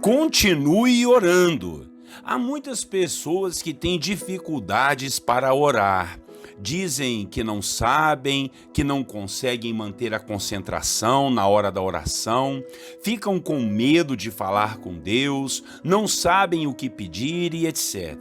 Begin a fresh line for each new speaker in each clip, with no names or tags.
Continue orando. Há muitas pessoas que têm dificuldades para orar. Dizem que não sabem, que não conseguem manter a concentração na hora da oração, ficam com medo de falar com Deus, não sabem o que pedir e etc.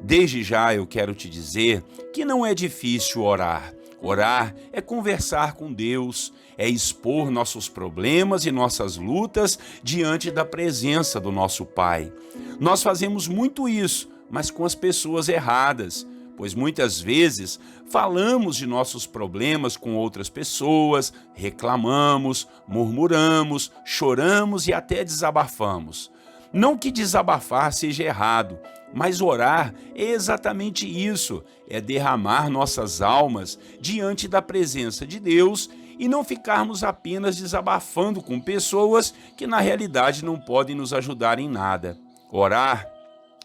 Desde já eu quero te dizer que não é difícil orar. Orar é conversar com Deus, é expor nossos problemas e nossas lutas diante da presença do nosso Pai. Nós fazemos muito isso, mas com as pessoas erradas, pois muitas vezes falamos de nossos problemas com outras pessoas, reclamamos, murmuramos, choramos e até desabafamos. Não que desabafar seja errado, mas orar é exatamente isso, é derramar nossas almas diante da presença de Deus e não ficarmos apenas desabafando com pessoas que na realidade não podem nos ajudar em nada. Orar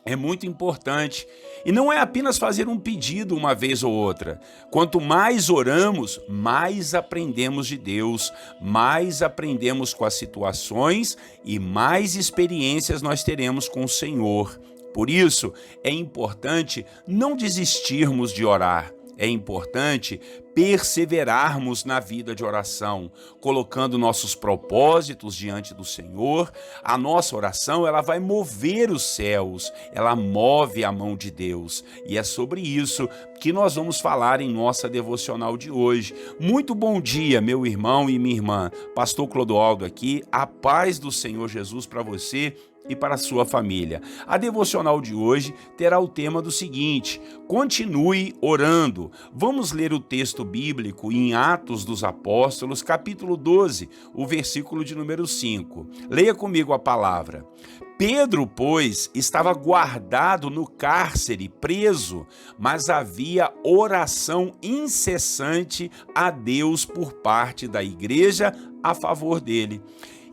é muito importante e não é apenas fazer um pedido uma vez ou outra. Quanto mais oramos, mais aprendemos de Deus, mais aprendemos com as situações e mais experiências nós teremos com o Senhor. Por isso, é importante não desistirmos de orar. É importante perseverarmos na vida de oração, colocando nossos propósitos diante do Senhor. A nossa oração, ela vai mover os céus, ela move a mão de Deus. E é sobre isso que nós vamos falar em nossa devocional de hoje. Muito bom dia, meu irmão e minha irmã. Pastor Clodoaldo aqui, a paz do Senhor Jesus para você e para a sua família. A devocional de hoje terá o tema do seguinte: continue orando. Vamos ler o texto bíblico em Atos dos Apóstolos, capítulo 12, o versículo de número 5. Leia comigo a palavra. Pedro, pois, estava guardado no cárcere, preso, mas havia oração incessante a Deus por parte da igreja a favor dele.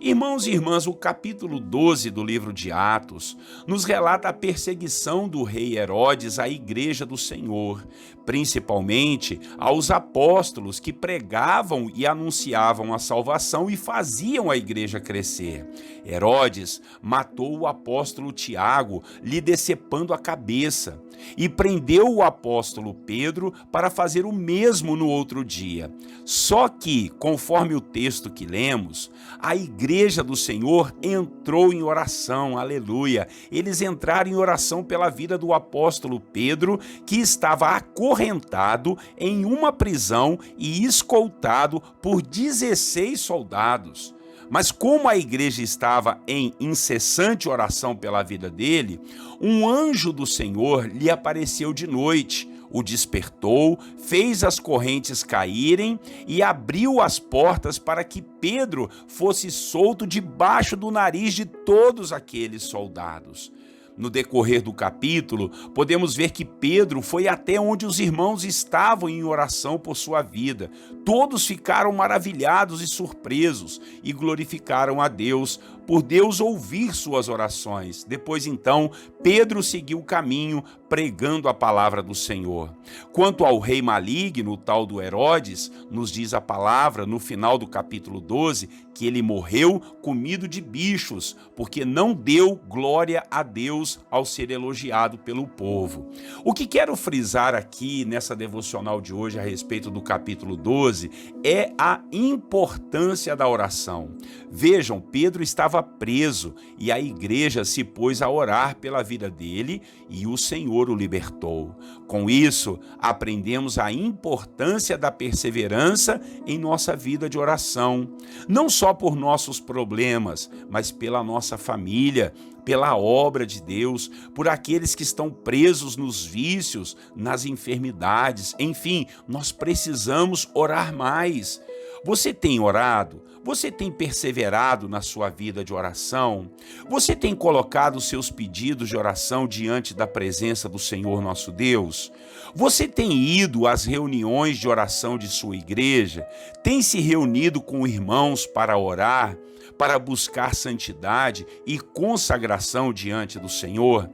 Irmãos e irmãs, o capítulo 12 do livro de Atos nos relata a perseguição do rei Herodes à igreja do Senhor, principalmente aos apóstolos que pregavam e anunciavam a salvação e faziam a igreja crescer. Herodes matou o apóstolo Tiago, lhe decepando a cabeça, e prendeu o apóstolo Pedro para fazer o mesmo no outro dia. Só que, conforme o texto que lemos, a igreja do Senhor entrou em oração, aleluia. Eles entraram em oração pela vida do apóstolo Pedro, que estava acorrentado em uma prisão e escoltado por 16 soldados. Mas como a igreja estava em incessante oração pela vida dele, um anjo do Senhor lhe apareceu de noite, o despertou, fez as correntes caírem e abriu as portas para que Pedro fosse solto debaixo do nariz de todos aqueles soldados. No decorrer do capítulo, podemos ver que Pedro foi até onde os irmãos estavam em oração por sua vida. Todos ficaram maravilhados e surpresos e glorificaram a Deus por Deus ouvir suas orações. Depois, então, Pedro seguiu o caminho pregando a palavra do Senhor. Quanto ao rei maligno, o tal do Herodes, nos diz a palavra no final do capítulo 12, que ele morreu comido de bichos, porque não deu glória a Deus ao ser elogiado pelo povo. O que quero frisar aqui nessa devocional de hoje a respeito do capítulo 12 é a importância da oração. Vejam, Pedro estava preso e a igreja se pôs a orar pela vida dele e o Senhor o libertou. Com isso, aprendemos a importância da perseverança em nossa vida de oração, não só por nossos problemas, mas pela nossa família, pela obra de Deus, por aqueles que estão presos nos vícios, nas enfermidades. Enfim, nós precisamos orar mais. Você tem orado? Você tem perseverado na sua vida de oração? Você tem colocado seus pedidos de oração diante da presença do Senhor nosso Deus? Você tem ido às reuniões de oração de sua igreja? Tem se reunido com irmãos para orar, para buscar santidade e consagração diante do Senhor?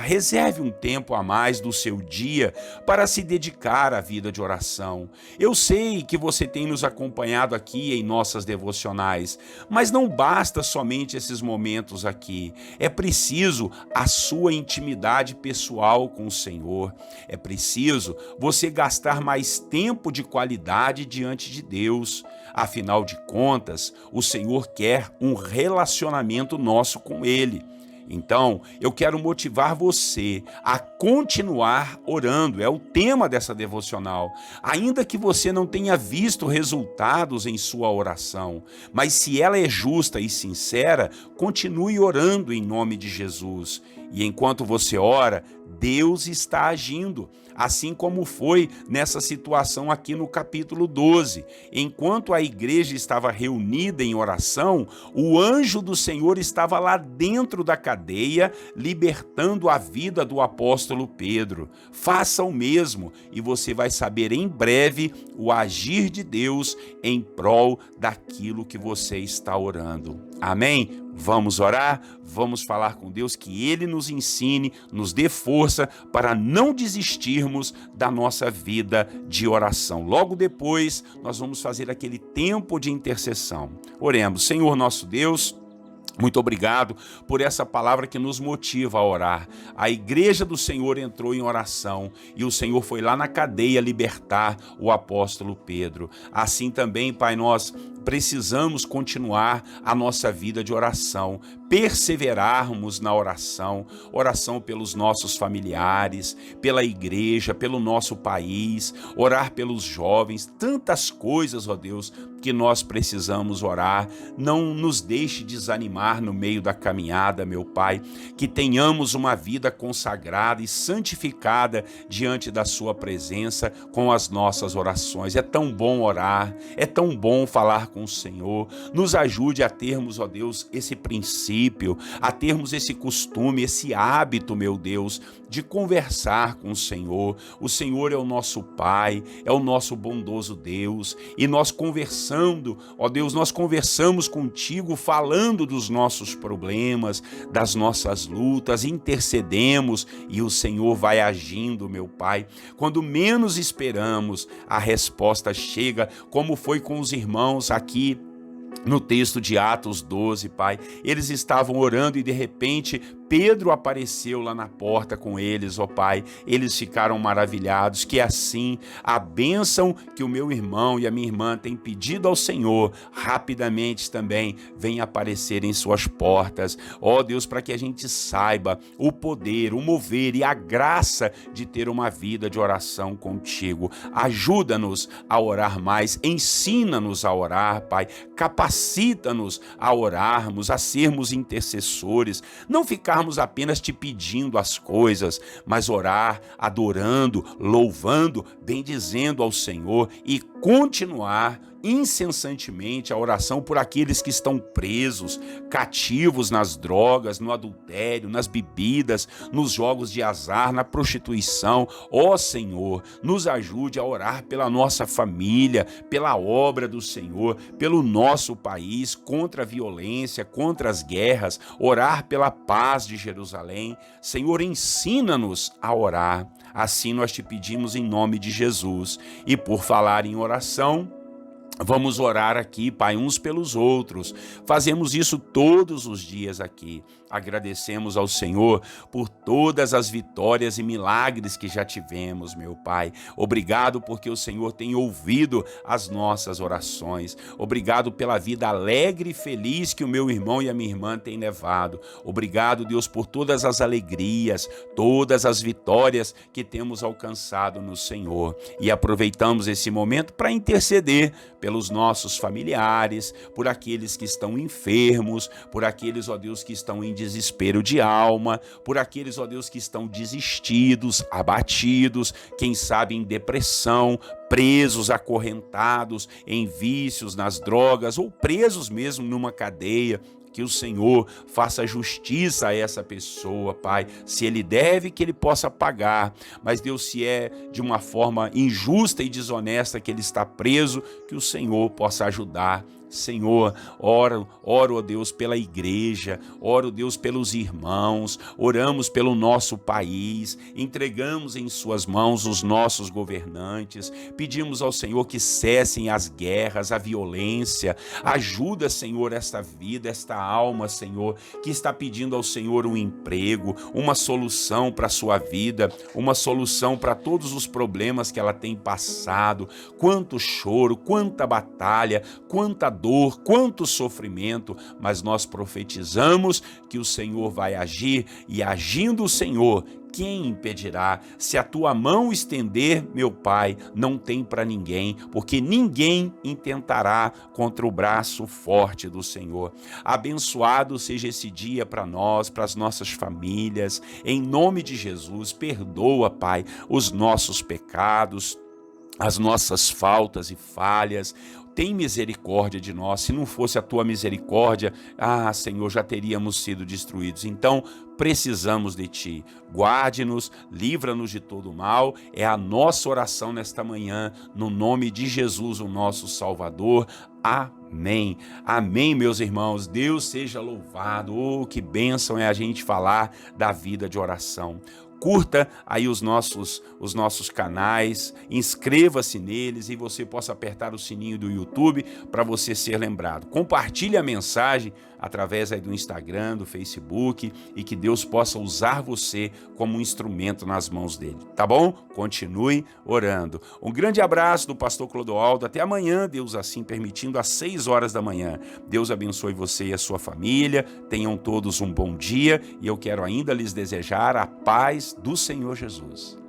Reserve um tempo a mais do seu dia para se dedicar à vida de oração. Eu sei que você tem nos acompanhado aqui em nossas nossas devocionais. Mas não basta somente esses momentos aqui. É preciso a sua intimidade pessoal com o Senhor. É preciso você gastar mais tempo de qualidade diante de Deus. Afinal de contas, o Senhor quer um relacionamento nosso com Ele. Então, eu quero motivar você a continuar orando, é o tema dessa devocional. Ainda que você não tenha visto resultados em sua oração, mas se ela é justa e sincera, continue orando em nome de Jesus. E enquanto você ora, Deus está agindo, assim como foi nessa situação aqui no capítulo 12. Enquanto a igreja estava reunida em oração, o anjo do Senhor estava lá dentro da cadeia, libertando a vida do apóstolo Pedro. Faça o mesmo e você vai saber em breve o agir de Deus em prol daquilo que você está orando. Amém? Vamos orar, vamos falar com Deus que Ele nos ensine, nos dê força para não desistirmos da nossa vida de oração. Logo depois, nós vamos fazer aquele tempo de intercessão. Oremos. Senhor nosso Deus, muito obrigado por essa palavra que nos motiva a orar. A igreja do Senhor entrou em oração e o Senhor foi lá na cadeia libertar o apóstolo Pedro. Assim também, Pai, nós precisamos continuar a nossa vida de oração, perseverarmos na oração, oração pelos nossos familiares, pela igreja, pelo nosso país, orar pelos jovens, tantas coisas, ó Deus, que nós precisamos orar. Não nos deixe desanimar no meio da caminhada, meu Pai, que tenhamos uma vida consagrada e santificada diante da sua presença com as nossas orações. É tão bom orar, é tão bom falar com o Senhor. Nos ajude a termos, ó Deus, esse princípio, a termos esse costume, esse hábito, meu Deus, de conversar com o Senhor. O Senhor é o nosso Pai, é o nosso bondoso Deus, e nós conversando, ó Deus, nós conversamos contigo falando dos nossos problemas, das nossas lutas, intercedemos e o Senhor vai agindo, meu Pai. Quando menos esperamos, a resposta chega, como foi com os irmãos aqui no texto de Atos 12, Pai. Eles estavam orando e de repente Pedro apareceu lá na porta com eles, ó Pai. Eles ficaram maravilhados, que assim a bênção que o meu irmão e a minha irmã têm pedido ao Senhor, rapidamente também vem aparecer em suas portas. Ó Deus, para que a gente saiba o poder, o mover e a graça de ter uma vida de oração contigo. Ajuda-nos a orar mais, ensina-nos a orar, Pai. Capacita-nos a orarmos, a sermos intercessores, não ficarmos apenas te pedindo as coisas, mas orar, adorando, louvando, bendizendo ao Senhor e continuar incessantemente a oração por aqueles que estão presos, cativos nas drogas, no adultério, nas bebidas, nos jogos de azar, na prostituição. Ó Senhor, nos ajude a orar pela nossa família, pela obra do Senhor, pelo nosso país, contra a violência, contra as guerras, orar pela paz de Jerusalém. Senhor, ensina-nos a orar. Assim nós te pedimos em nome de Jesus. E por falar em oração, vamos orar aqui, Pai, uns pelos outros. Fazemos isso todos os dias aqui. Agradecemos ao Senhor por todas as vitórias e milagres que já tivemos, meu Pai. Obrigado porque o Senhor tem ouvido as nossas orações. Obrigado pela vida alegre e feliz que o meu irmão e a minha irmã têm levado. Obrigado, Deus, por todas as alegrias, todas as vitórias que temos alcançado no Senhor. E aproveitamos esse momento para interceder pelos nossos familiares, por aqueles que estão enfermos, por aqueles, ó Deus, que estão em desespero de alma, por aqueles, ó Deus, que estão desistidos, abatidos, quem sabe em depressão, presos, acorrentados em vícios, nas drogas, ou presos mesmo numa cadeia. Que o Senhor faça justiça a essa pessoa, Pai. Se ele deve, que ele possa pagar. Mas, Deus, se é de uma forma injusta e desonesta que ele está preso, que o Senhor possa ajudar. Senhor, oro, ó Deus, pela igreja, oro, Deus, pelos irmãos, oramos pelo nosso país, entregamos em suas mãos os nossos governantes, pedimos ao Senhor que cessem as guerras, a violência, ajuda, Senhor, esta vida, esta alma, Senhor, que está pedindo ao Senhor um emprego, uma solução para a sua vida, uma solução para todos os problemas que ela tem passado, quanto choro, quanta batalha, quanta dor, quanto sofrimento, mas nós profetizamos que o Senhor vai agir e agindo o Senhor, quem impedirá? Se a tua mão estender, meu Pai, não tem para ninguém, porque ninguém intentará contra o braço forte do Senhor. Abençoado seja esse dia para nós, para as nossas famílias, em nome de Jesus. Perdoa, Pai, os nossos pecados, as nossas faltas e falhas. Tem misericórdia de nós. Se não fosse a tua misericórdia, Senhor, já teríamos sido destruídos. Então, precisamos de ti. Guarde-nos, livra-nos de todo mal. É a nossa oração nesta manhã, no nome de Jesus, o nosso Salvador. Amém. Amém, meus irmãos. Deus seja louvado. Oh, que bênção é a gente falar da vida de oração. Curta aí os nossos canais, inscreva-se neles e você possa apertar o sininho do YouTube para você ser lembrado. Compartilhe a mensagem através aí do Instagram, do Facebook e que Deus possa usar você como um instrumento nas mãos dele, tá bom? Continue orando. Um grande abraço do pastor Clodoaldo. Até amanhã, Deus assim permitindo, às 6 horas da manhã. Deus abençoe você e a sua família. Tenham todos um bom dia e eu quero ainda lhes desejar a paz do Senhor Jesus.